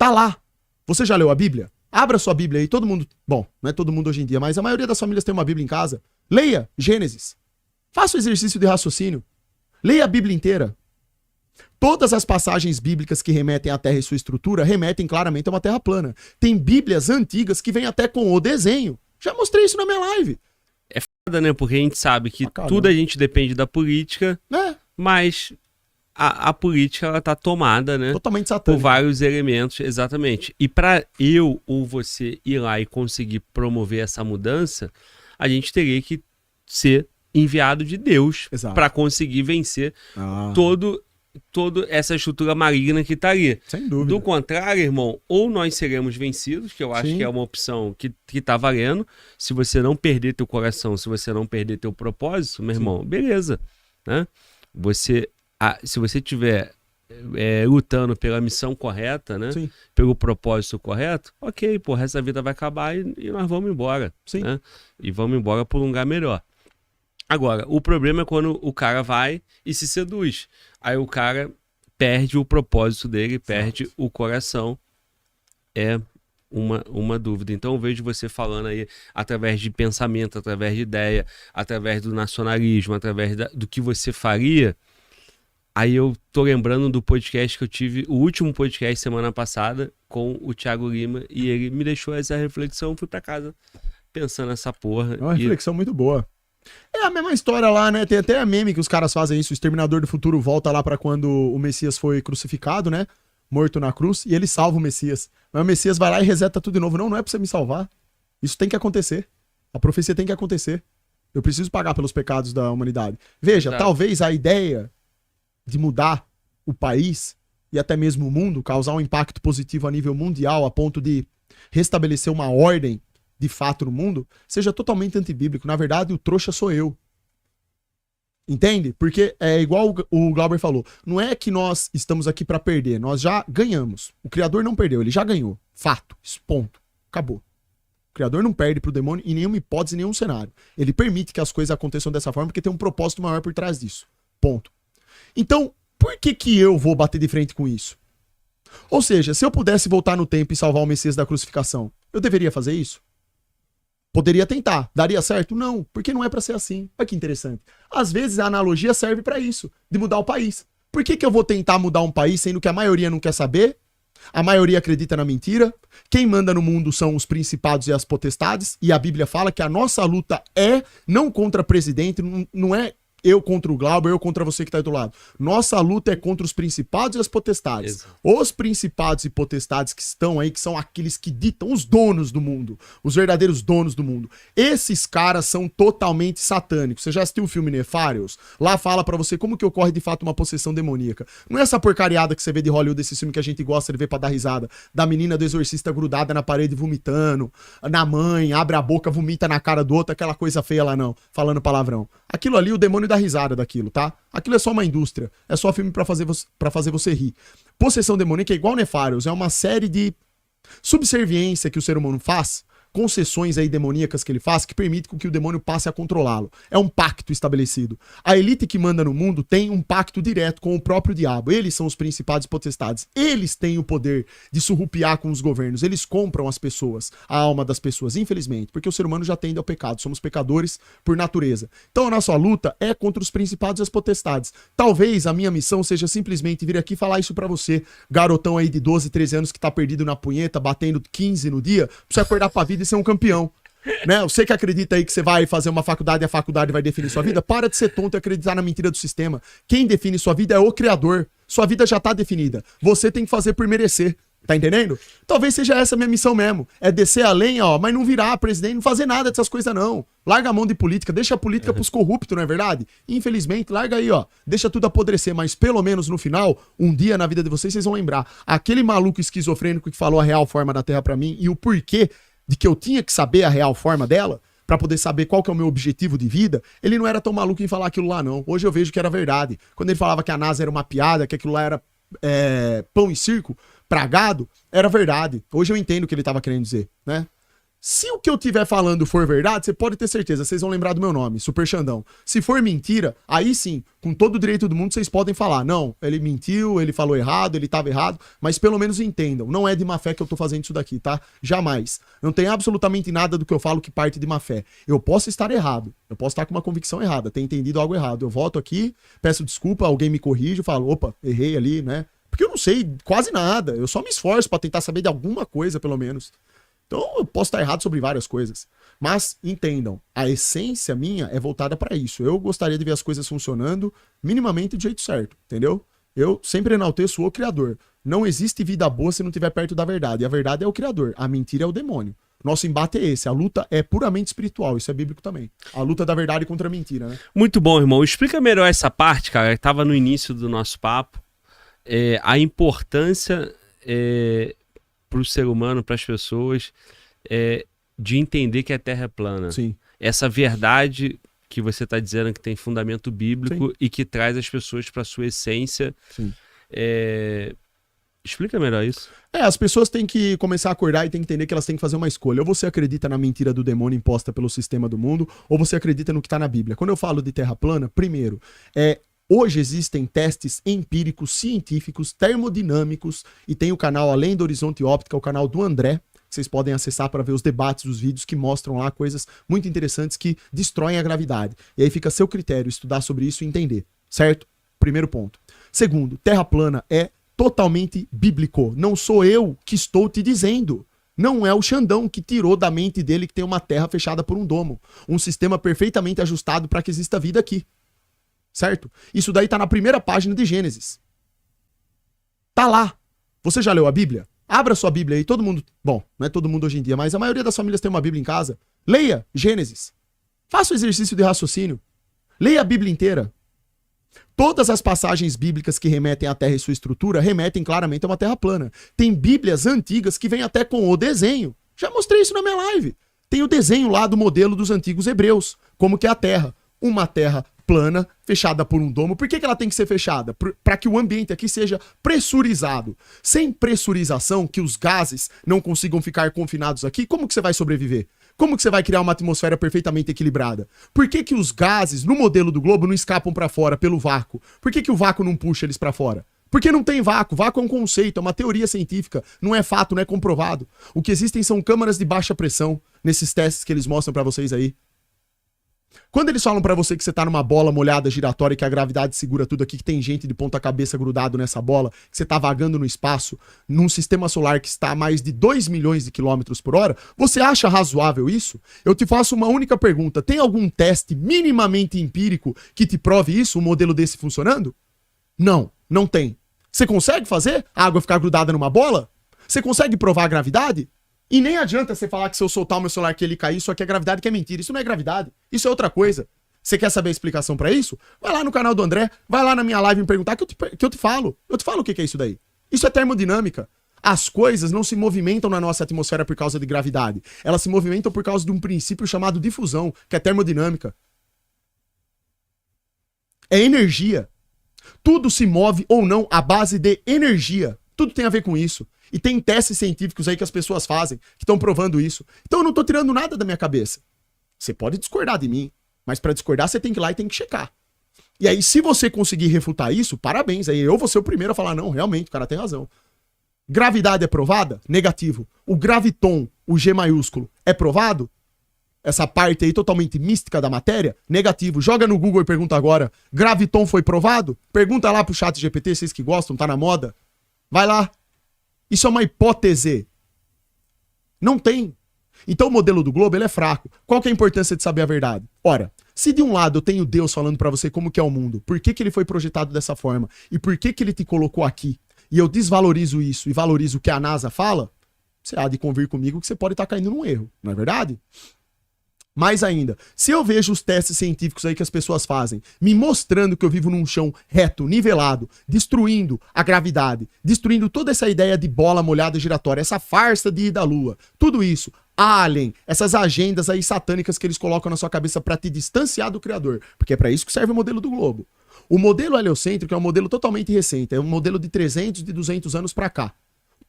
Tá lá. Você já leu a Bíblia? Abra sua Bíblia aí, todo mundo... Bom, não é todo mundo hoje em dia, mas a maioria das famílias tem uma Bíblia em casa. Leia Gênesis. Faça o exercício de raciocínio. Leia a Bíblia inteira. Todas as passagens bíblicas que remetem à Terra e sua estrutura remetem claramente a uma Terra plana. Tem Bíblias antigas que vêm até com o desenho. Já mostrei isso na minha live. É foda, né? Porque a gente sabe que tudo a gente depende da política, mas a política, ela tá tomada, né? Totalmente satânica. Por vários elementos, exatamente. E para eu ou você ir lá e conseguir promover essa mudança, a gente teria que ser enviado de Deus para conseguir vencer toda essa estrutura maligna que tá ali. Sem dúvida. Do contrário, irmão, ou nós seremos vencidos, que eu acho que é uma opção que tá valendo. Se você não perder teu coração, se você não perder teu propósito, meu irmão, beleza, né? Se você tiver lutando pela missão correta, né? Pelo propósito correto, ok, porra, essa vida vai acabar e nós vamos embora, né? E vamos embora para um lugar melhor. Agora, o problema é quando o cara vai e se seduz. Aí o cara perde o propósito dele, perde o coração. É uma dúvida. Então eu vejo você falando aí através de pensamento, através de ideia, através do nacionalismo, através do que você faria. Aí eu tô lembrando do podcast que eu tive, o último podcast semana passada, com o Thiago Lima, e ele me deixou essa reflexão, fui pra casa pensando nessa porra. É uma reflexão muito boa. É a mesma história lá, né? Tem até a meme que os caras fazem isso. O Exterminador do Futuro volta lá pra quando o Messias foi crucificado, né? Morto na cruz. E ele salva o Messias. Mas o Messias vai lá e reseta tudo de novo. Não é pra você me salvar. Isso tem que acontecer. A profecia tem que acontecer. Eu preciso pagar pelos pecados da humanidade. Veja, talvez a ideia de mudar o país e até mesmo o mundo, causar um impacto positivo a nível mundial, a ponto de restabelecer uma ordem de fato no mundo, seja totalmente antibíblico. Na verdade, o trouxa sou eu. Entende? Porque é igual o Glauber falou, não é que nós estamos aqui para perder, nós já ganhamos. O Criador não perdeu, ele já ganhou. Fato. Ponto. Acabou. O Criador não perde pro demônio em nenhuma hipótese, em nenhum cenário. Ele permite que as coisas aconteçam dessa forma porque tem um propósito maior por trás disso. Ponto. Então, por que eu vou bater de frente com isso? Ou seja, se eu pudesse voltar no tempo e salvar o Messias da crucificação, eu deveria fazer isso? Poderia tentar. Daria certo? Não, porque não é pra ser assim. Olha que interessante. Às vezes a analogia serve pra isso, de mudar o país. Por que eu vou tentar mudar um país sendo que a maioria não quer saber? A maioria acredita na mentira? Quem manda no mundo são os principados e as potestades, e a Bíblia fala que a nossa luta é não contra presidente, não é eu contra o Glauber, eu contra você que tá aí do lado. Nossa luta é contra os principados e as potestades. Exato. Os principados e potestades que estão aí, que são aqueles que ditam os donos do mundo, os verdadeiros donos do mundo. Esses caras são totalmente satânicos. Você já assistiu o filme Nefarious? Lá fala pra você como que ocorre de fato uma possessão demoníaca. Não é essa porcariada que você vê de Hollywood, desse filme que a gente gosta de ver pra dar risada, da menina do exorcista grudada na parede vomitando, na mãe, abre a boca, vomita na cara do outro, aquela coisa feia lá não, falando palavrão. Aquilo ali, o demônio dá risada daquilo, tá? Aquilo é só uma indústria. É só filme pra fazer você rir. Possessão demoníaca é igual Nefarious. É uma série de subserviência que o ser humano faz, concessões aí demoníacas que ele faz, que permite com que o demônio passe a controlá-lo. É um pacto estabelecido. A elite que manda no mundo tem um pacto direto com o próprio diabo. Eles são os principados e potestades. Eles têm o poder de surrupiar com os governos. Eles compram as pessoas, a alma das pessoas, infelizmente, porque o ser humano já tende ao pecado. Somos pecadores por natureza. Então a nossa luta é contra os principados e as potestades. Talvez a minha missão seja simplesmente vir aqui falar isso pra você, garotão aí de 12, 13 anos que tá perdido na punheta, batendo 15 no dia, pra você acordar pra vida e ser um campeão, né? Você que acredita aí que você vai fazer uma faculdade e a faculdade vai definir sua vida, para de ser tonto e acreditar na mentira do sistema. Quem define sua vida é o Criador. Sua vida já tá definida. Você tem que fazer por merecer. Tá entendendo? Talvez seja essa a minha missão mesmo. É descer a lenha, ó, mas não virar presidente, não fazer nada dessas coisas não. Larga a mão de política, deixa a política pros corruptos, não é verdade? Infelizmente, larga aí, ó. Deixa tudo apodrecer, mas pelo menos no final, um dia na vida de vocês vão lembrar. Aquele maluco esquizofrênico que falou a real forma da Terra pra mim e o porquê de que eu tinha que saber a real forma dela, pra poder saber qual que é o meu objetivo de vida, ele não era tão maluco em falar aquilo lá, não. Hoje eu vejo que era verdade. Quando ele falava que a NASA era uma piada, que aquilo lá era pão e circo, pra gado, era verdade. Hoje eu entendo o que ele tava querendo dizer, né? Se o que eu estiver falando for verdade, você pode ter certeza, vocês vão lembrar do meu nome, Super Xandão. Se for mentira, aí sim, com todo o direito do mundo, vocês podem falar, não, ele mentiu, ele falou errado, ele estava errado, mas pelo menos entendam, não é de má fé que eu tô fazendo isso daqui, tá? Jamais. Não tem absolutamente nada do que eu falo que parte de má fé. Eu posso estar errado, eu posso estar com uma convicção errada, ter entendido algo errado. Eu volto aqui, peço desculpa, alguém me corrige, eu falo, opa, errei ali, né? Porque eu não sei quase nada, eu só me esforço pra tentar saber de alguma coisa, pelo menos. Então eu posso estar errado sobre várias coisas. Mas entendam, a essência minha é voltada para isso. Eu gostaria de ver as coisas funcionando minimamente do jeito certo, entendeu? Eu sempre enalteço o Criador. Não existe vida boa se não estiver perto da verdade. E a verdade é o Criador, a mentira é o demônio. Nosso embate é esse, a luta é puramente espiritual, isso é bíblico também. A luta da verdade contra a mentira, né? Muito bom, irmão. Explica melhor essa parte, cara, que estava no início do nosso papo. A importância... para o ser humano, para as pessoas, de entender que a Terra é plana. Sim. Essa verdade que você está dizendo que tem fundamento bíblico. Sim. E que traz as pessoas para a sua essência. Sim. Explica melhor isso. As pessoas têm que começar a acordar e têm que entender que elas têm que fazer uma escolha. Ou você acredita na mentira do demônio imposta pelo sistema do mundo, ou você acredita no que está na Bíblia. Quando eu falo de Terra plana, primeiro, hoje existem testes empíricos, científicos, termodinâmicos, e tem o canal Além do Horizonte Óptica, o canal do André, que vocês podem acessar para ver os debates, os vídeos que mostram lá coisas muito interessantes que destroem a gravidade. E aí fica a seu critério estudar sobre isso e entender, certo? Primeiro ponto. Segundo, Terra plana é totalmente bíblico. Não sou eu que estou te dizendo. Não é o Xandão que tirou da mente dele que tem uma Terra fechada por um domo. Um sistema perfeitamente ajustado para que exista vida aqui. Certo? Isso daí tá na primeira página de Gênesis. Tá lá. Você já leu a Bíblia? Abra sua Bíblia aí, todo mundo... Bom, não é todo mundo hoje em dia, mas a maioria das famílias tem uma Bíblia em casa. Leia Gênesis. Faça o exercício de raciocínio. Leia a Bíblia inteira. Todas as passagens bíblicas que remetem à Terra e sua estrutura remetem claramente a uma Terra plana. Tem Bíblias antigas que vêm até com o desenho. Já mostrei isso na minha live. Tem o desenho lá do modelo dos antigos hebreus. Como que é a Terra. Uma Terra plana, fechada por um domo. Por que ela tem que ser fechada? Para que o ambiente aqui seja pressurizado. Sem pressurização, que os gases não consigam ficar confinados aqui, como que você vai sobreviver? Como que você vai criar uma atmosfera perfeitamente equilibrada? Por que que os gases, no modelo do globo, não escapam para fora pelo vácuo? Por que que o vácuo não puxa eles para fora? Porque não tem vácuo. Vácuo é um conceito, é uma teoria científica. Não é fato, não é comprovado. O que existem são câmaras de baixa pressão, nesses testes que eles mostram para vocês aí. Quando eles falam pra você que você tá numa bola molhada giratória, que a gravidade segura tudo aqui, que tem gente de ponta cabeça grudado nessa bola, que você tá vagando no espaço, num sistema solar que está a mais de 2 milhões de quilômetros por hora, você acha razoável isso? Eu te faço uma única pergunta. Tem algum teste minimamente empírico que te prove isso, um modelo desse funcionando? Não, não tem. Você consegue fazer a água ficar grudada numa bola? Você consegue provar a gravidade? E nem adianta você falar que se eu soltar o meu celular que ele cair, isso aqui é gravidade, que é mentira. Isso não é gravidade. Isso é outra coisa. Você quer saber a explicação pra isso? Vai lá no canal do André, vai lá na minha live me perguntar que eu te falo. Eu te falo o que é isso daí. Isso é termodinâmica. As coisas não se movimentam na nossa atmosfera por causa de gravidade. Elas se movimentam por causa de um princípio chamado difusão, que é termodinâmica. É energia. Tudo se move ou não à base de energia. Tudo tem a ver com isso. E tem testes científicos aí que as pessoas fazem, que estão provando isso. Então eu não tô tirando nada da minha cabeça. Você pode discordar de mim, mas para discordar você tem que ir lá e tem que checar. E aí, se você conseguir refutar isso, parabéns. Aí eu vou ser o primeiro a falar, não, realmente, o cara tem razão. Gravidade é provada? Negativo. O graviton, o G maiúsculo, é provado? Essa parte aí totalmente mística da matéria? Negativo. Joga no Google e pergunta agora, graviton foi provado? Pergunta lá pro chat GPT, vocês que gostam, tá na moda. Vai lá. Isso é uma hipótese. Não tem. Então o modelo do globo ele é fraco. Qual que é a importância de saber a verdade? Ora, se de um lado eu tenho Deus falando pra você como que é o mundo, por que que ele foi projetado dessa forma e por que que ele te colocou aqui, e eu desvalorizo isso e valorizo o que a NASA fala, você há de convir comigo que você pode estar caindo num erro, não é verdade? Mais ainda, se eu vejo os testes científicos aí que as pessoas fazem, me mostrando que eu vivo num chão reto, nivelado, destruindo a gravidade, destruindo toda essa ideia de bola molhada giratória, essa farsa de ir da lua, tudo isso, alien, essas agendas aí satânicas que eles colocam na sua cabeça para te distanciar do Criador, porque é para isso que serve o modelo do globo. O modelo heliocêntrico é um modelo totalmente recente, é um modelo de 300, de 200 anos para cá.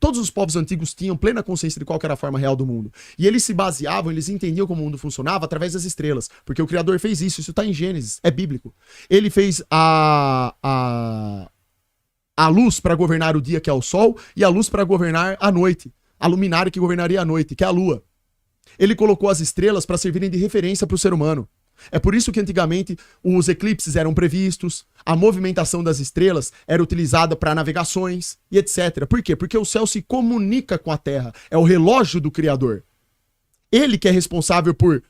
Todos os povos antigos tinham plena consciência de qual que era a forma real do mundo. E eles se baseavam, eles entendiam como o mundo funcionava através das estrelas. Porque o Criador fez isso está em Gênesis, é bíblico. Ele fez a luz para governar o dia, que é o sol, e a luz para governar a noite. A luminária que governaria a noite, que é a lua. Ele colocou as estrelas para servirem de referência para o ser humano. É por isso que antigamente os eclipses eram previstos, a movimentação das estrelas era utilizada para navegações e etc. Por quê? Porque o céu se comunica com a Terra, é o relógio do Criador. Ele que é responsável por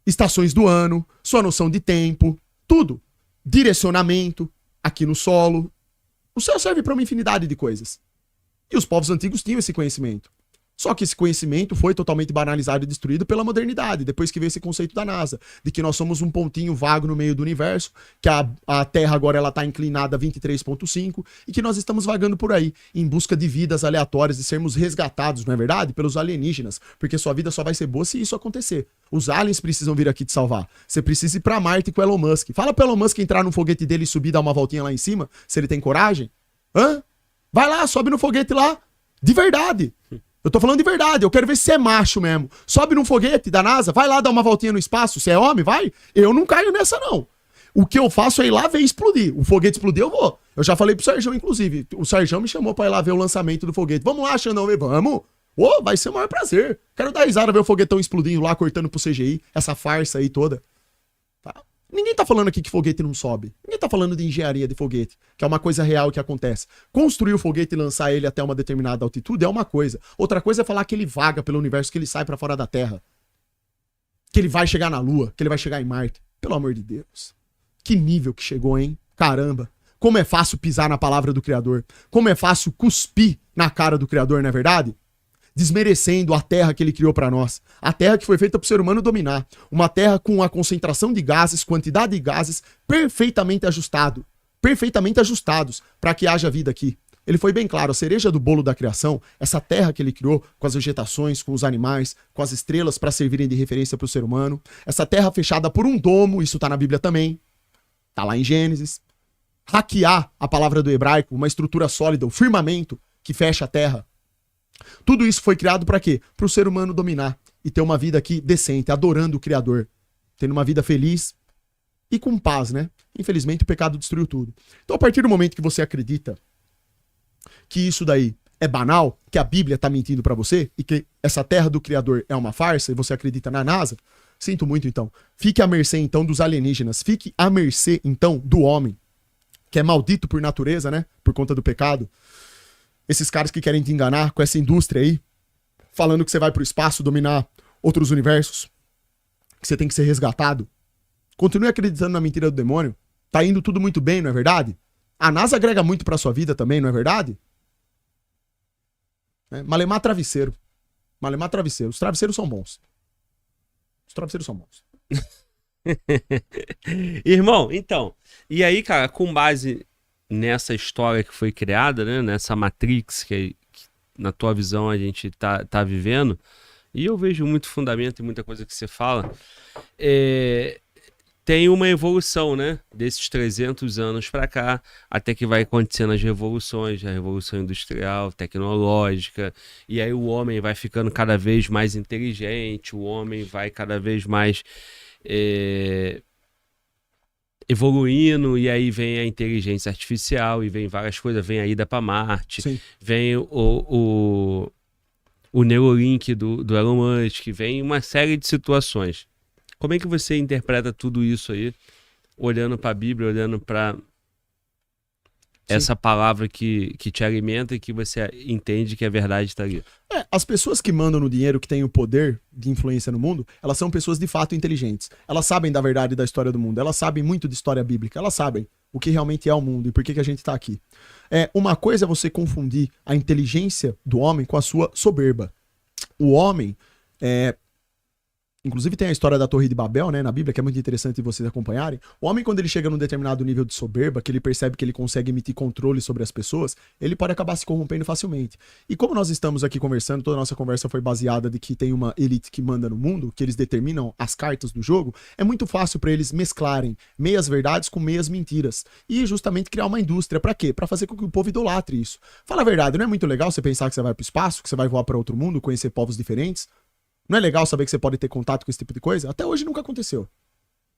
estações do ano, sua noção de tempo, tudo. Direcionamento, aqui no solo. O céu serve para uma infinidade de coisas. E os povos antigos tinham esse conhecimento. Só que esse conhecimento foi totalmente banalizado e destruído pela modernidade, depois que veio esse conceito da NASA, de que nós somos um pontinho vago no meio do universo, que a Terra agora ela está inclinada a 23,5 e que nós estamos vagando por aí, em busca de vidas aleatórias, de sermos resgatados, não é verdade? Pelos alienígenas, porque sua vida só vai ser boa se isso acontecer. Os aliens precisam vir aqui te salvar. Você precisa ir pra Marte com o Elon Musk. Fala pro Elon Musk entrar no foguete dele e subir, dar uma voltinha lá em cima, se ele tem coragem. Vai lá, sobe no foguete lá, de verdade. Eu tô falando de verdade, eu quero ver se você é macho mesmo. Sobe num foguete da NASA, vai lá dar uma voltinha no espaço. Se é homem, vai. Eu não caio nessa, não. O que eu faço é ir lá ver explodir. O foguete explodir, eu vou. Eu já falei pro Sérgio, inclusive. O Sérgio me chamou pra ir lá ver o lançamento do foguete. Vamos lá, Xandão, vamos. Vai ser o maior prazer. Quero dar risada ver o foguetão explodindo lá, cortando pro CGI. Essa farsa aí toda. Tá? Ninguém tá falando aqui que foguete não sobe. Ninguém tá falando de engenharia de foguete, que é uma coisa real que acontece. Construir o foguete e lançar ele até uma determinada altitude é uma coisa. Outra coisa é falar que ele vaga pelo universo, que ele sai pra fora da Terra. Que ele vai chegar na Lua, que ele vai chegar em Marte. Pelo amor de Deus. Que nível que chegou, hein? Caramba. Como é fácil pisar na palavra do Criador. Como é fácil cuspir na cara do Criador, não é verdade? Desmerecendo a terra que ele criou para nós. A terra que foi feita para o ser humano dominar. Uma terra com a concentração de gases, quantidade de gases perfeitamente ajustados para que haja vida aqui. Ele foi bem claro, a cereja do bolo da criação, essa terra que ele criou com as vegetações, com os animais, com as estrelas para servirem de referência para o ser humano. Essa terra fechada por um domo, isso está na Bíblia também. Está lá em Gênesis. Hackear a palavra do hebraico, uma estrutura sólida, o firmamento que fecha a terra. Tudo isso foi criado para quê? Para o ser humano dominar e ter uma vida aqui decente, adorando o Criador, tendo uma vida feliz e com paz, né? Infelizmente o pecado destruiu tudo. Então a partir do momento que você acredita que isso daí é banal, que a Bíblia tá mentindo para você e que essa terra do Criador é uma farsa e você acredita na NASA, sinto muito então. Fique à mercê então dos alienígenas, fique à mercê então do homem, que é maldito por natureza, né? Por conta do pecado. Esses caras que querem te enganar com essa indústria aí, falando que você vai pro espaço dominar outros universos, que você tem que ser resgatado. Continue acreditando na mentira do demônio. Tá indo tudo muito bem, não é verdade? A NASA agrega muito pra sua vida também, não é verdade? Malemar travesseiro. Malemar travesseiro. Os travesseiros são bons. Os travesseiros são bons. Irmão, então, e aí, cara, com base nessa história que foi criada, né, nessa Matrix que na tua visão a gente tá vivendo, e eu vejo muito fundamento em muita coisa que você fala, tem uma evolução, né, desses 300 anos para cá, até que vai acontecendo as revoluções, a revolução industrial, tecnológica, e aí o homem vai ficando cada vez mais inteligente, o homem vai cada vez mais evoluindo, e aí vem a inteligência artificial, e vem várias coisas, vem a ida para Marte, sim, vem o Neuralink do Elon Musk, vem uma série de situações. Como é que você interpreta tudo isso aí, olhando para a Bíblia, olhando para essa palavra que te alimenta e que você entende que a verdade está ali? As pessoas que mandam no dinheiro, que têm o poder de influência no mundo, elas são pessoas de fato inteligentes. Elas sabem da verdade da história do mundo, elas sabem muito de história bíblica, elas sabem o que realmente é o mundo e por que a gente está aqui. Uma coisa é você confundir a inteligência do homem com a sua soberba. O homem Inclusive tem a história da Torre de Babel, né, na Bíblia, que é muito interessante vocês acompanharem. O homem, quando ele chega num determinado nível de soberba, que ele percebe que ele consegue emitir controle sobre as pessoas, ele pode acabar se corrompendo facilmente. E como nós estamos aqui conversando, toda a nossa conversa foi baseada de que tem uma elite que manda no mundo, que eles determinam as cartas do jogo, é muito fácil para eles mesclarem meias verdades com meias mentiras. E justamente criar uma indústria. Para quê? Para fazer com que o povo idolatre isso. Fala a verdade, não é muito legal você pensar que você vai pro espaço, que você vai voar para outro mundo, conhecer povos diferentes? Não é legal saber que você pode ter contato com esse tipo de coisa? Até hoje nunca aconteceu.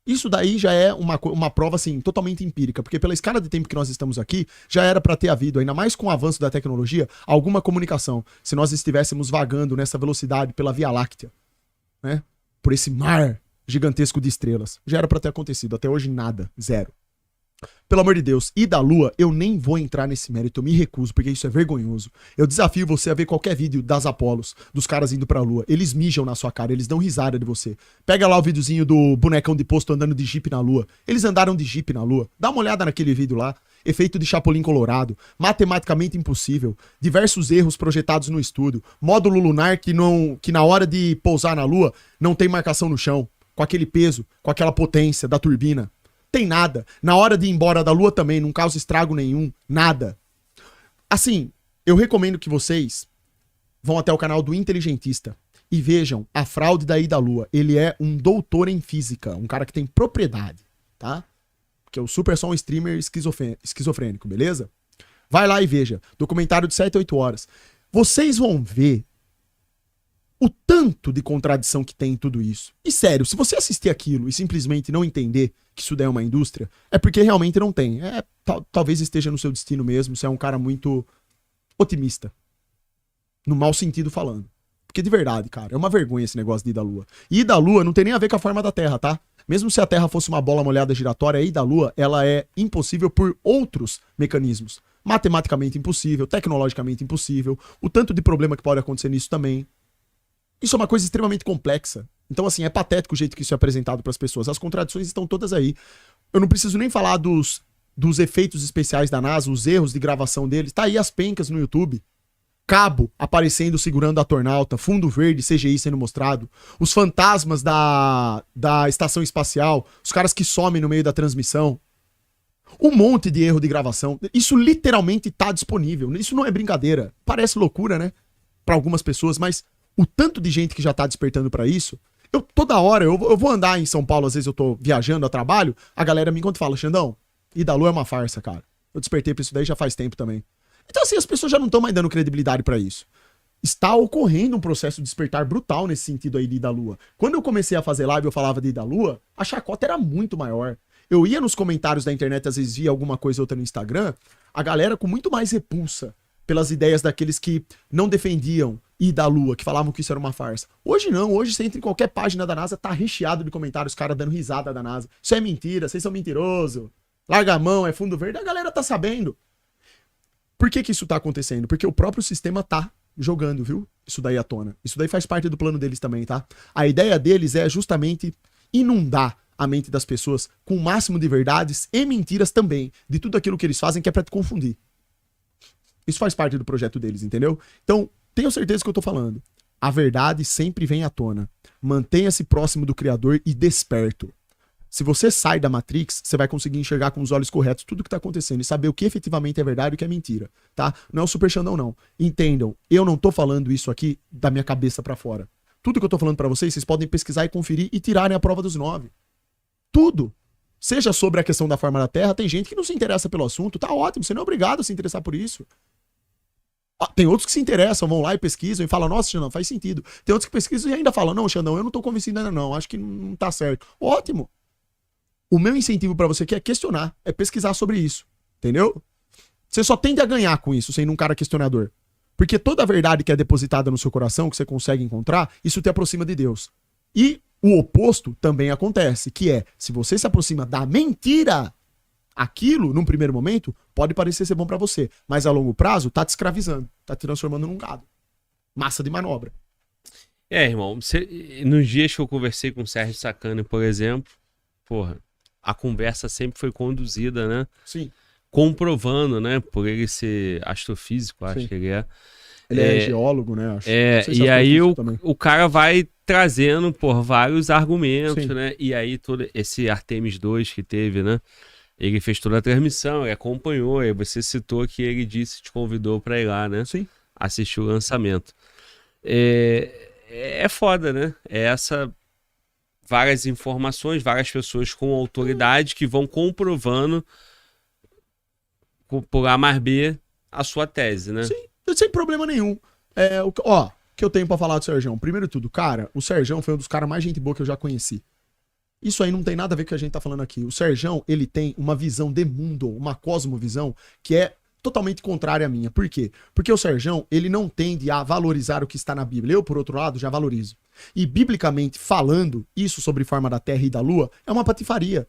Isso daí já é uma prova, assim, totalmente empírica, porque pela escala de tempo que nós estamos aqui, já era para ter havido, ainda mais com o avanço da tecnologia, alguma comunicação, se nós estivéssemos vagando nessa velocidade pela Via Láctea, né? Por esse mar gigantesco de estrelas. Já era para ter acontecido, até hoje nada, zero. Pelo amor de Deus, e da Lua, eu nem vou entrar nesse mérito, eu me recuso, porque isso é vergonhoso. Eu desafio você a ver qualquer vídeo das Apolos, dos caras indo pra Lua. Eles mijam na sua cara, eles dão risada de você. Pega lá o videozinho do bonecão de posto andando de Jeep na Lua. Eles andaram de Jeep na Lua. Dá uma olhada naquele vídeo lá. Efeito de Chapolin Colorado, matematicamente impossível, diversos erros projetados no estúdio, módulo lunar que na hora de pousar na Lua não tem marcação no chão, com aquele peso, com aquela potência da turbina. Tem nada. Na hora de ir embora da Lua também, não causa estrago nenhum. Nada. Assim, eu recomendo que vocês vão até o canal do Inteligentista e vejam a fraude da ida à Lua. Ele é um doutor em física, um cara que tem propriedade, tá? Porque o Super só um streamer esquizofrênico, beleza? Vai lá e veja. Documentário de 7 a 8 horas. Vocês vão ver o tanto de contradição que tem em tudo isso. E sério, se você assistir aquilo e simplesmente não entender que isso daí é uma indústria, é porque realmente não tem. Talvez esteja no seu destino mesmo, você é um cara muito otimista. No mau sentido falando. Porque de verdade, cara, é uma vergonha esse negócio de ir da Lua. E ir da Lua não tem nem a ver com a forma da Terra, tá? Mesmo se a Terra fosse uma bola molhada giratória, a ir da Lua, ela é impossível por outros mecanismos. Matematicamente impossível, tecnologicamente impossível, o tanto de problema que pode acontecer nisso também. Isso é uma coisa extremamente complexa. Então, assim, é patético o jeito que isso é apresentado para as pessoas. As contradições estão todas aí. Eu não preciso nem falar dos efeitos especiais da NASA, os erros de gravação deles. Tá aí as pencas no YouTube. Cabo aparecendo segurando a Tornauta, fundo verde, CGI sendo mostrado, os fantasmas da estação espacial, os caras que somem no meio da transmissão. Um monte de erro de gravação. Isso literalmente tá disponível. Isso não é brincadeira. Parece loucura, né? Para algumas pessoas, mas o tanto de gente que já tá despertando pra isso, toda hora, eu vou andar em São Paulo, às vezes eu tô viajando a trabalho, a galera me encontra e fala, Xandão, e da Lua é uma farsa, cara. Eu despertei pra isso daí já faz tempo também. Então assim, as pessoas já não estão mais dando credibilidade pra isso. Está ocorrendo um processo de despertar brutal nesse sentido aí de ir da Lua. Quando eu comecei a fazer live e eu falava de ir da Lua, a chacota era muito maior. Eu ia nos comentários da internet, às vezes via alguma coisa ou outra no Instagram, a galera com muito mais repulsa pelas ideias daqueles que não defendiam ir da Lua, que falavam que isso era uma farsa. Hoje não, hoje você entra em qualquer página da NASA, tá recheado de comentários, os caras dando risada da NASA. Isso é mentira, vocês são mentirosos. Larga a mão, é fundo verde, a galera tá sabendo. Por que isso tá acontecendo? Porque o próprio sistema tá jogando, viu? Isso daí à tona. Isso daí faz parte do plano deles também, tá? A ideia deles é justamente inundar a mente das pessoas com o máximo de verdades e mentiras também, de tudo aquilo que eles fazem que é pra te confundir. Isso faz parte do projeto deles, entendeu? Então, tenho certeza que eu tô falando. A verdade sempre vem à tona. Mantenha-se próximo do Criador e desperto. Se você sai da Matrix, você vai conseguir enxergar com os olhos corretos tudo que tá acontecendo e saber o que efetivamente é verdade e o que é mentira, tá? Não é o Super Xandão, não. Entendam, eu não tô falando isso aqui da minha cabeça pra fora. Tudo que eu tô falando pra vocês, vocês podem pesquisar e conferir e tirarem a prova dos 9. Tudo. Seja sobre a questão da forma da Terra, tem gente que não se interessa pelo assunto, tá ótimo, você não é obrigado a se interessar por isso. Tem outros que se interessam, vão lá e pesquisam e falam, nossa, Xandão, faz sentido. Tem outros que pesquisam e ainda falam, não, Xandão, eu não tô convencido ainda não, acho que não tá certo. Ótimo. O meu incentivo pra você aqui é questionar, é pesquisar sobre isso, entendeu? Você só tende a ganhar com isso, sendo um cara questionador. Porque toda a verdade que é depositada no seu coração, que você consegue encontrar, isso te aproxima de Deus. E o oposto também acontece, que é, se você se aproxima da mentira, aquilo, num primeiro momento, pode parecer ser bom pra você, mas a longo prazo tá te escravizando, tá te transformando num gado. Massa de manobra. Irmão, nos dias que eu conversei com o Sérgio Sacani, por exemplo, porra, a conversa sempre foi conduzida, né? Sim. Comprovando, né? Por ele ser astrofísico, acho que ele é. Ele é geólogo, né? Acho. E aí o cara vai trazendo por vários argumentos, Sim. né? E aí todo esse Artemis 2 que teve, né? Ele fez toda a transmissão, ele acompanhou, aí você citou que ele te convidou para ir lá, né? Sim. Assistir o lançamento. É foda, né? Várias informações, várias pessoas com autoridade que vão comprovando por A mais B a sua tese, né? Sim, sem problema nenhum. O que eu tenho pra falar do Serjão? Primeiro de tudo, cara, o Serjão foi um dos caras mais gente boa que eu já conheci. Isso aí não tem nada a ver com o que a gente tá falando aqui. O Serjão, ele tem uma visão de mundo, uma cosmovisão, que é totalmente contrária à minha. Por quê? Porque o Serjão, ele não tende a valorizar o que está na Bíblia. Eu, por outro lado, já valorizo. E, biblicamente falando, isso sobre forma da terra e da lua é uma patifaria.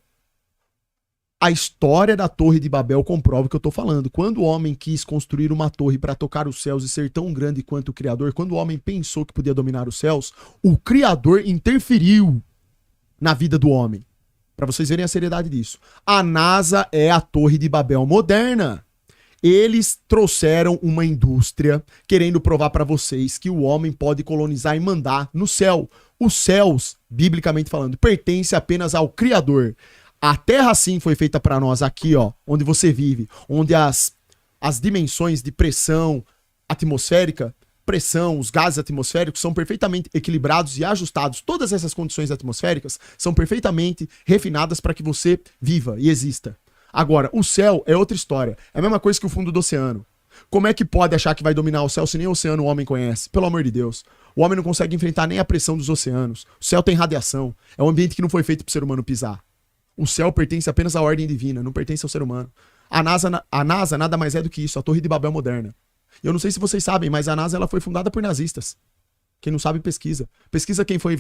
A história da Torre de Babel comprova o que eu tô falando. Quando o homem quis construir uma torre para tocar os céus e ser tão grande quanto o Criador, quando o homem pensou que podia dominar os céus, o Criador interferiu na vida do homem. Para vocês verem a seriedade disso. A NASA é a Torre de Babel moderna. Eles trouxeram uma indústria querendo provar para vocês que o homem pode colonizar e mandar no céu. Os céus, biblicamente falando, pertencem apenas ao Criador. A Terra sim foi feita para nós aqui, ó, onde você vive, onde as dimensões de pressão atmosférica, os gases atmosféricos são perfeitamente equilibrados e ajustados. Todas essas condições atmosféricas são perfeitamente refinadas para que você viva e exista. Agora, o céu é outra história. É a mesma coisa que o fundo do oceano. Como é que pode achar que vai dominar o céu se nem o oceano o homem conhece? Pelo amor de Deus. O homem não consegue enfrentar nem a pressão dos oceanos. O céu tem radiação. É um ambiente que não foi feito para o ser humano pisar. O céu pertence apenas à ordem divina, não pertence ao ser humano. A NASA nada mais é do que isso, a Torre de Babel moderna. Eu não sei se vocês sabem, mas a NASA ela foi fundada por nazistas. Quem não sabe, pesquisa. Pesquisa quem foi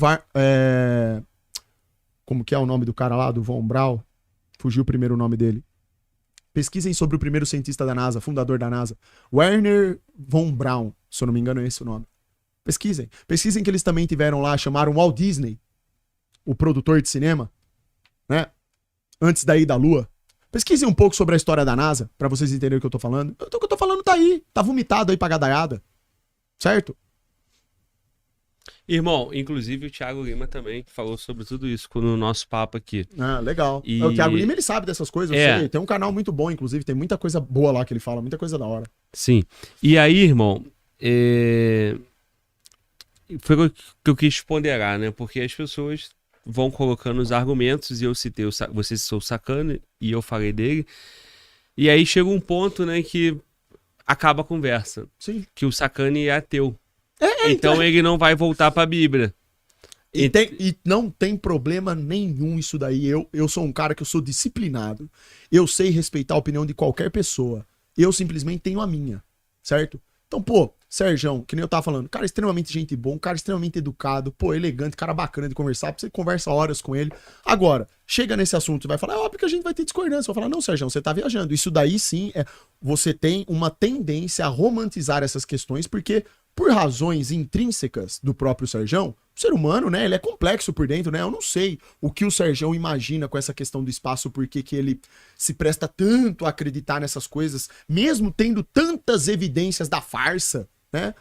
como que é o nome do cara lá, do Von Braun? Fugiu o primeiro nome dele. Pesquisem sobre o primeiro cientista da NASA, fundador da NASA. Werner Von Braun, se eu não me engano é esse o nome. Pesquisem. Pesquisem que eles também tiveram lá, chamaram Walt Disney, o produtor de cinema, né? Antes da ida à Lua. Pesquisem um pouco sobre a história da NASA, pra vocês entenderem o que eu tô falando. O que eu tô falando tá aí, tá vomitado aí pra gadaiada. Certo? Irmão, inclusive o Thiago Lima também falou sobre tudo isso no nosso papo aqui. Ah, legal. E... O Thiago Lima, ele sabe dessas coisas, eu sei. Tem um canal muito bom, inclusive, tem muita coisa boa lá que ele fala, muita coisa da hora. Sim. E aí, irmão, foi o que eu quis ponderar, né? Porque as pessoas vão colocando os argumentos e eu citei você citou o Sacani e eu falei dele. E aí chega um ponto, né, que acaba a conversa. Sim. Que o Sacani é ateu. Então ele não vai voltar pra Bíblia. E não tem problema nenhum isso daí. Eu sou um cara que eu sou disciplinado. Eu sei respeitar a opinião de qualquer pessoa. Eu simplesmente tenho a minha, certo? Então, pô, Serjão, que nem eu tava falando, cara extremamente gente bom, cara extremamente educado, pô, elegante, cara bacana de conversar, você conversa horas com ele. Agora, chega nesse assunto, você vai falar, é óbvio que a gente vai ter discordância. Você vai falar, não, Serjão, você tá viajando. Isso daí sim, você tem uma tendência a romantizar essas questões, porque por razões intrínsecas do próprio Serjão, o ser humano, né, ele é complexo por dentro, né? Eu não sei o que o Serjão imagina com essa questão do espaço, porque que ele se presta tanto a acreditar nessas coisas, mesmo tendo tantas evidências da farsa, né?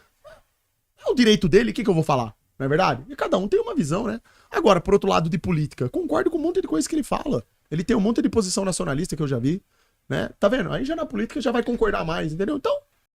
É o direito dele, o que eu vou falar? Não é verdade? E cada um tem uma visão, né? Agora, por outro lado de política, concordo com um monte de coisa que ele fala. Ele tem um monte de posição nacionalista que eu já vi, né? Tá vendo? Aí já na política já vai concordar mais, entendeu? Então,